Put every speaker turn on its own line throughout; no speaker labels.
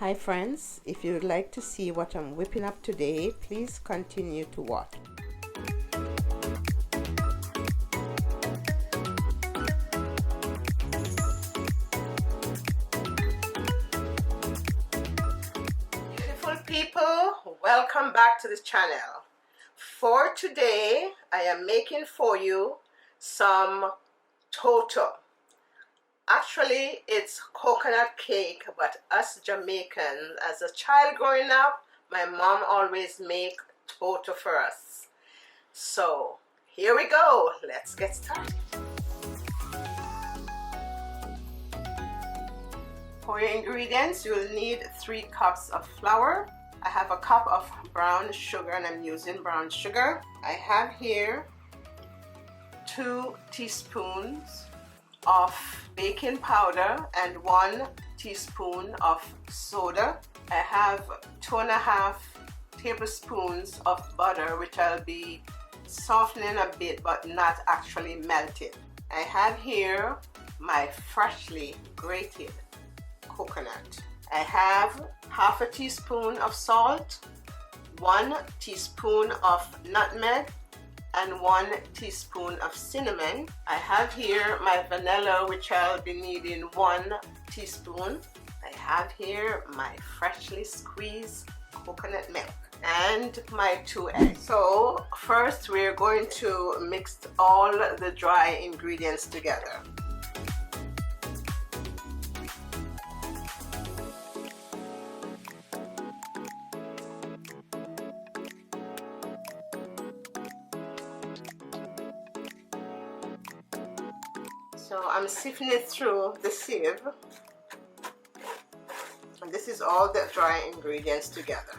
Hi friends, if you would like to see what I'm whipping up today, please continue to watch. Beautiful people, welcome back to this channel. For today, I am making for you some Toto. Actually, it's coconut cake, but us Jamaicans, as a child growing up, my mom always make Toto for us. So here we go, let's get started. For your ingredients, you'll need 3 cups of flour. I have a cup of brown sugar and I'm using brown sugar. I have here 2 teaspoons of baking powder and 1 teaspoon of soda. I have 2.5 tablespoons of butter, which I'll be softening a bit but not actually melted. I have here my freshly grated coconut. I have half a teaspoon of salt, 1 teaspoon of nutmeg, and 1 teaspoon of cinnamon. I have here my vanilla, which I'll be needing 1 teaspoon. I have here my freshly squeezed coconut milk and my 2 eggs. So first we're going to mix all the dry ingredients together. So I'm sifting it through the sieve, and this is all the dry ingredients together.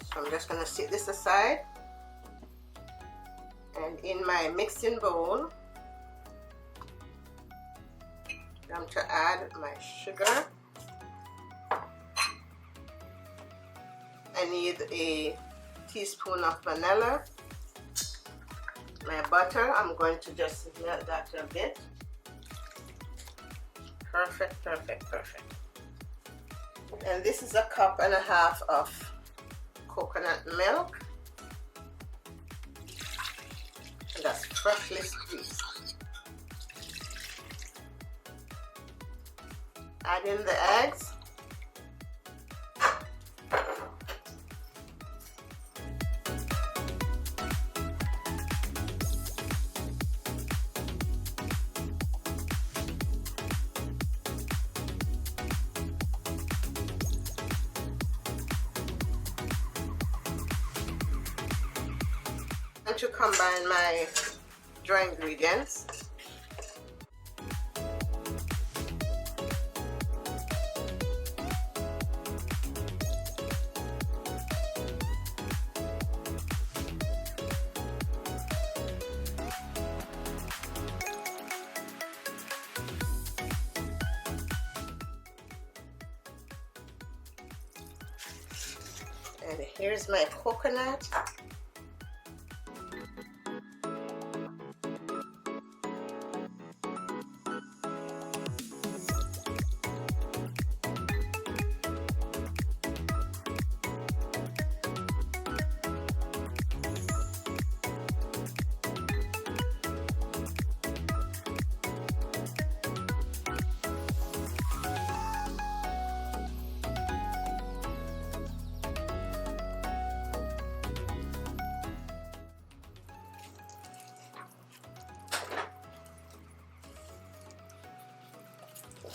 So I'm just going to set this aside, and in my mixing bowl I'm to add my sugar. I need a teaspoon of vanilla. My butter, I'm going to just melt that a bit. Perfect, perfect, perfect. And this is 1.5 cups of coconut milk. And that's freshly squeezed. Add in the eggs. And to combine my dry ingredients. And here's my coconut.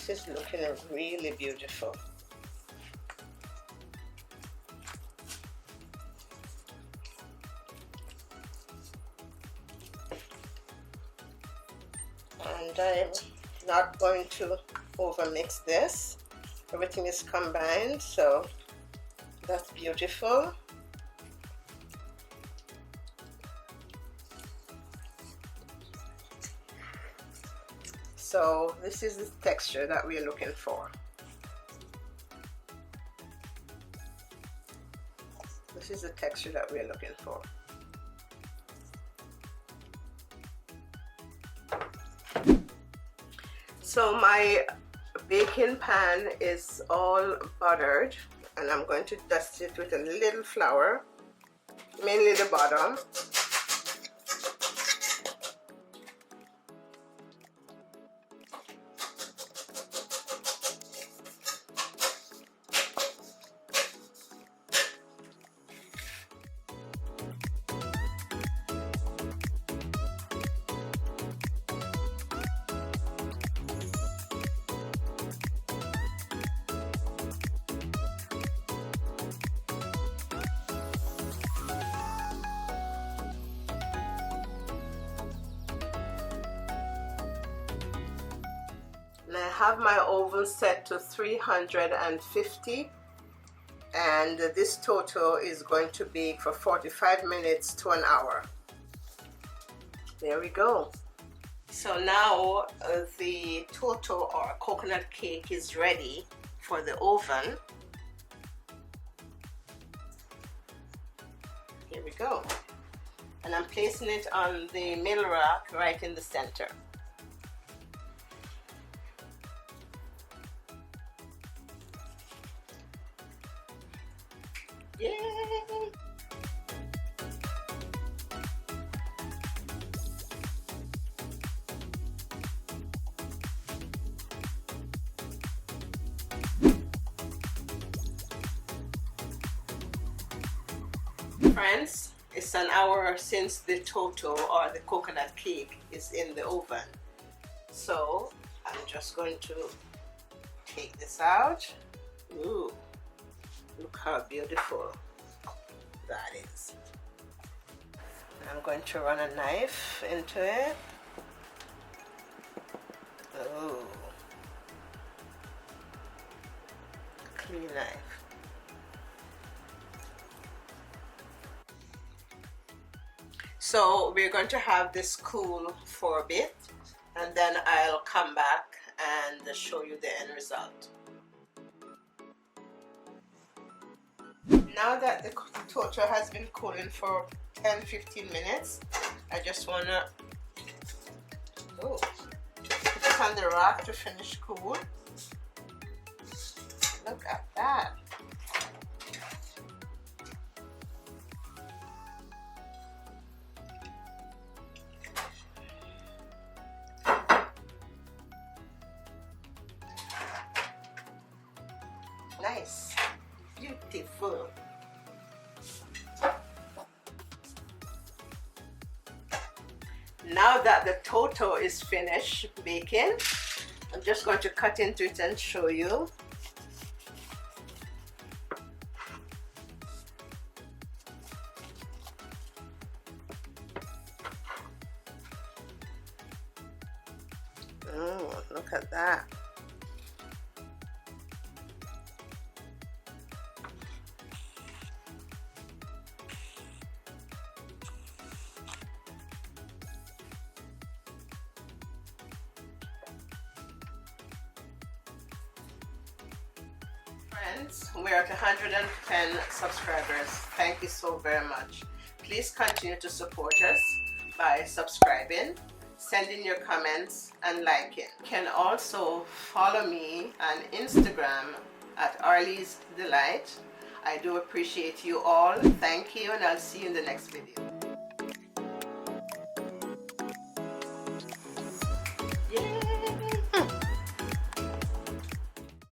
This is looking really beautiful. And I'm not going to overmix this. Everything is combined, so that's beautiful. So this is the texture that we're looking for. The This is the texture that we're looking for. So my baking pan is all buttered, and I'm going to dust it with a little flour, mainly the bottom. And I have my oven set to 350, and this Toto is going to bake for 45 minutes to an hour. There we go. So now the Toto or coconut cake is ready for the oven. Here we go. And I'm placing it on the middle rack right in the center. Yay! Friends, it's an hour since the Toto or the coconut cake is in the oven. So I'm just going to take this out. Ooh. Look how beautiful that is. I'm going to run a knife into it. Oh, clean knife. So we're going to have this cool for a bit, and then I'll come back and show you the end result. Now that the Toto has been cooling for 10-15 minutes, I just want to put it on the rack to finish cool. Look at that. Nice, beautiful. Now that the Toto is finished baking, I'm just going to cut into it and show you. Oh, look at that. Friends, we're at 110 subscribers. Thank you so very much. Please continue to support us by subscribing, sending your comments, and liking. You can also follow me on Instagram at Arelees Delight. I do appreciate you all. Thank you, and I'll see you in the next video.